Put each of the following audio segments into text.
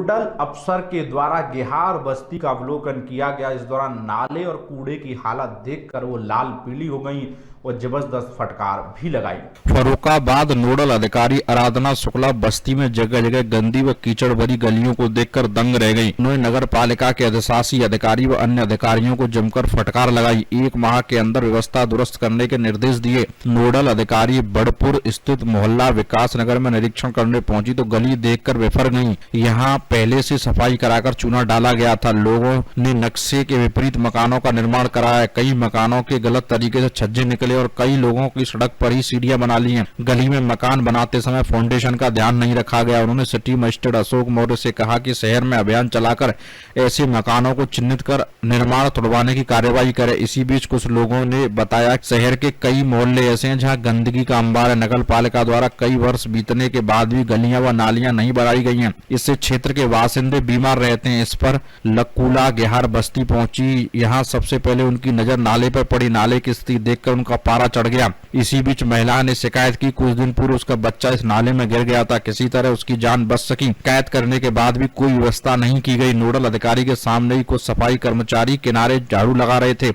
Nodal अफसर के द्वारा गेहार बस्ती का अवलोकन किया गया। इस दौरान नाले और कूड़े की हालत देखकर वो लाल पीली हो गई और जबरदस्त फटकार भी लगाई। फर्रुखाबाद नोडल अधिकारी आराधना शुक्ला बस्ती में जगह जगह गंदी व कीचड़ भरी गलियों को देखकर दंग रह गई। उन्होंने नगर पालिका के अधिशासी अधिकारी व अन्य अधिकारियों को जमकर फटकार लगाई। 1 माह के अंदर व्यवस्था दुरुस्त करने के निर्देश दिए। नोडल अधिकारी बड़पुर स्थित मोहल्ला विकास नगर में निरीक्षण करने पहुंची तो गली देखकर विफर गई। यहाँ पहले से सफाई कराकर चूना डाला गया था। लोगों ने नक्शे के विपरीत मकानों का निर्माण कराया। कई मकानों के गलत तरीके से छज्जे निकले और कई लोगों की सड़क पर ही सीढ़ियां बना ली हैं। गली में मकान बनाते समय फाउंडेशन का ध्यान नहीं रखा गया। उन्होंने सिटी मजिस्ट्रेट अशोक मौर्य से कहा कि शहर में अभियान चलाकर ऐसे मकानों को चिन्हित कर निर्माण तुड़वाने की कार्यवाही करे। इसी बीच कुछ लोगों ने बताया शहर के कई मोहल्ले ऐसे हैं जहां गंदगी का अंबार है। नगर पालिका द्वारा कई वर्ष बीतने के बाद भी गलियां व नालियां नहीं बनाई गई हैं। इससे क्षेत्र के बासिंदे बीमार रहते हैं। इस पर लक्कूला गेहार बस्ती पहुंची। यहाँ सबसे पहले उनकी नजर नाले पर पड़ी। नाले की स्थिति देखकर उनका पारा चढ़ गया। इसी बीच महिला ने शिकायत की कुछ दिन पूर्व उसका बच्चा इस नाले में गिर गया था। किसी तरह उसकी जान बच सकी। शिकायत करने के बाद भी कोई व्यवस्था नहीं की गई। नोडल अधिकारी के सामने ही कुछ सफाई कर्मचारी किनारे झाड़ू लगा रहे थे।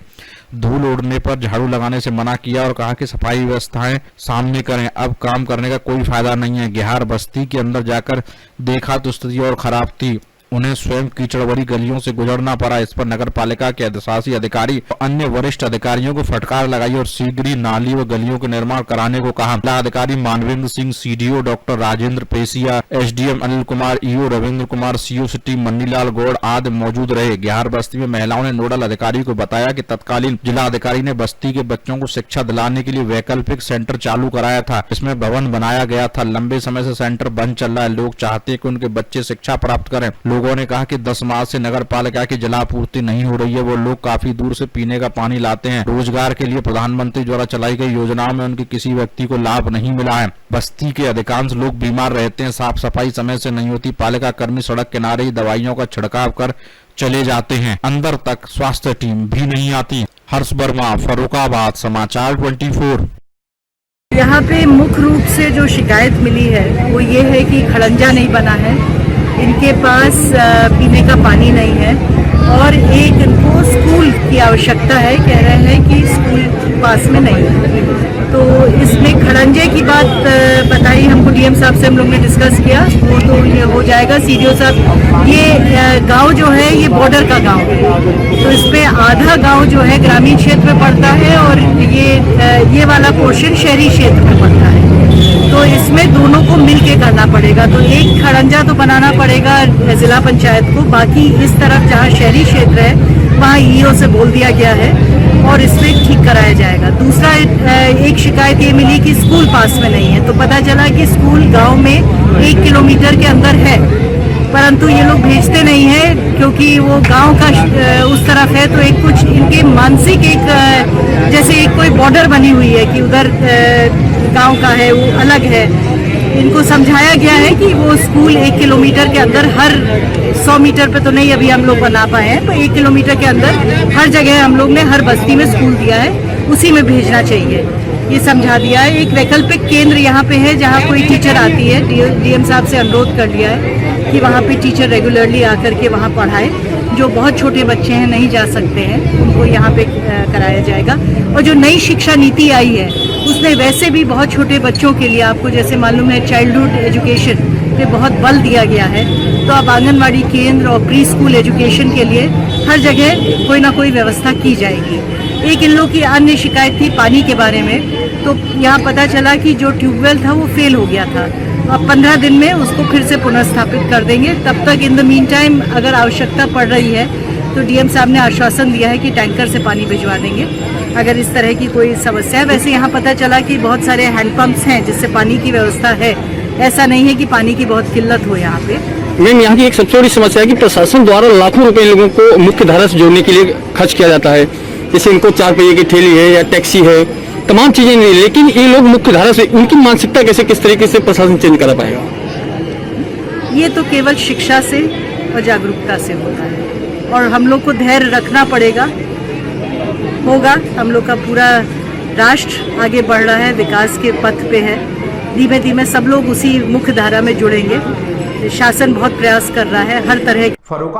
धूल उड़ने पर झाड़ू लगाने से मना किया और कहा कि सफाई व्यवस्थाएं सामने करें। अब काम करने का कोई फायदा नहीं है। गेहार बस्ती के अंदर जाकर देखा तो स्थिति और खराब थी। उन्हें स्वयं कीचड़ भरी गलियों से गुजरना पड़ा। इस पर नगर पालिका के अधिशासी अधिकारी और अन्य वरिष्ठ अधिकारियों को फटकार लगाई और शीघ्र ही नाली व गलियों के निर्माण कराने को कहा। जिला अधिकारी Manvendra Singh, CDO doctor Rajendra Peshiya, SDM Anil Kumar, EO Ravindra Kumar, CO city Mannilal Gaur आदि मौजूद रहे। गेहार बस्ती में महिलाओं ने नोडल अधिकारी को बताया कि तत्कालीन जिला अधिकारी ने बस्ती के बच्चों को शिक्षा दिलाने के लिए वैकल्पिक सेंटर चालू कराया था। इसमें भवन बनाया गया था। लंबे समय से सेंटर बंद चल रहा है। लोग चाहते हैं कि उनके बच्चे शिक्षा प्राप्त करें। लोगों ने कहा कि 10 माह से नगर पालिका की जलापूर्ति नहीं हो रही है। वो लोग काफी दूर से पीने का पानी लाते हैं। रोजगार के लिए प्रधानमंत्री द्वारा चलाई गई योजनाओं में उनके किसी व्यक्ति को लाभ नहीं मिला है। बस्ती के अधिकांश लोग बीमार रहते हैं। साफ सफाई समय से नहीं होती। पालिका कर्मी सड़क किनारे ही दवाइयों का छिड़काव कर चले जाते हैं। अंदर तक स्वास्थ्य टीम भी नहीं आती। हर्ष वर्मा, फर्रुखाबाद, समाचार 24। यहाँ पे मुख्य रूप से जो शिकायत मिली है वो ये है कि खड़ंजा नहीं बना है, इनके पास पीने का पानी नहीं है और एक इनको स्कूल की आवश्यकता है। कह रहे हैं कि स्कूल पास में नहीं है। तो इसमें खड़ंजे की बात बताई हमको। डीएम साहब से हम लोग ने डिस्कस किया। वो तो ये हो जाएगा। सीडीओ साहब, ये गांव जो है ये बॉर्डर का गांव है, तो इसमें आधा गांव जो है ग्रामीण क्षेत्र में पड़ता है और ये वाला पोर्शन शहरी क्षेत्र में पड़ता है। तो इसमें दोनों को मिलके करना पड़ेगा। तो एक खड़ंजा तो बनाना पड़ेगा जिला पंचायत को। बाकी इस तरफ जहाँ शहरी क्षेत्र है वहाँ ईओ से बोल दिया गया है और इसमें ठीक कराया जाएगा। दूसरा एक शिकायत ये मिली कि स्कूल पास में नहीं है। तो पता चला कि स्कूल गांव में 1 किलोमीटर के अंदर है, परंतु ये लोग भेजते नहीं है क्योंकि वो गांव का उस तरफ है। तो एक कुछ इनके मानसिक जैसे एक कोई बॉर्डर बनी हुई है कि उधर गांव का है, वो अलग है। इनको समझाया गया है कि वो स्कूल 1 किलोमीटर के अंदर, हर 100 मीटर पे तो नहीं अभी हम लोग बना पाए हैं, तो 1 किलोमीटर के अंदर हर जगह हम लोग ने हर बस्ती में स्कूल दिया है, उसी में भेजना चाहिए, ये समझा दिया है। एक वैकल्पिक केंद्र यहाँ पे है जहाँ कोई टीचर आती है। डीएम साहब से अनुरोध कर लिया है कि वहाँ पे टीचर रेगुलरली आकर के वहाँ पढ़ाए। जो बहुत छोटे बच्चे हैं नहीं जा सकते हैं उनको यहाँ पे कराया जाएगा। और जो नई शिक्षा नीति आई है उसमें वैसे भी बहुत छोटे बच्चों के लिए, आपको जैसे मालूम है, चाइल्डहुड एजुकेशन पे बहुत बल दिया गया है। तो अब आंगनवाड़ी केंद्र और प्री स्कूल एजुकेशन के लिए हर जगह कोई ना कोई व्यवस्था की जाएगी। एक इन लोग की अन्य शिकायत थी पानी के बारे में। तो यहाँ पता चला कि जो ट्यूबवेल था वो फेल हो गया था। अब 15 दिन में उसको फिर से पुनर्स्थापित कर देंगे। तब तक इन द मीन टाइम अगर आवश्यकता पड़ रही है तो डीएम साहब ने आश्वासन दिया है कि टैंकर से पानी भिजवा देंगे अगर इस तरह की कोई समस्या है। वैसे यहाँ पता चला कि बहुत सारे हैंडपंप्स हैं जिससे पानी की व्यवस्था है। ऐसा नहीं है कि पानी की बहुत किल्लत हो यहाँ पे। मैम, यहाँ की एक सबसे बड़ी समस्या है कि प्रशासन द्वारा लाखों रुपए लोगों को मुख्य धारा से जोड़ने के लिए खर्च किया जाता है। जैसे इनको 4 पहिए की ठेली है या टैक्सी है, तमाम चीजें नहीं, लेकिन ये लोग मुख्य धारा से, उनकी मानसिकता कैसे, किस तरीके से प्रशासन चेंज करा पाएगा? ये तो केवल शिक्षा से और जागरूकता से होता है और हम लोग को धैर्य रखना पड़ेगा। होगा, हम लोग का पूरा राष्ट्र आगे बढ़ रहा है, विकास के पथ पे है। धीमे धीमे सब लोग उसी मुख्य धारा में जुड़ेंगे। शासन बहुत प्रयास कर रहा है हर तरह फर्रुखा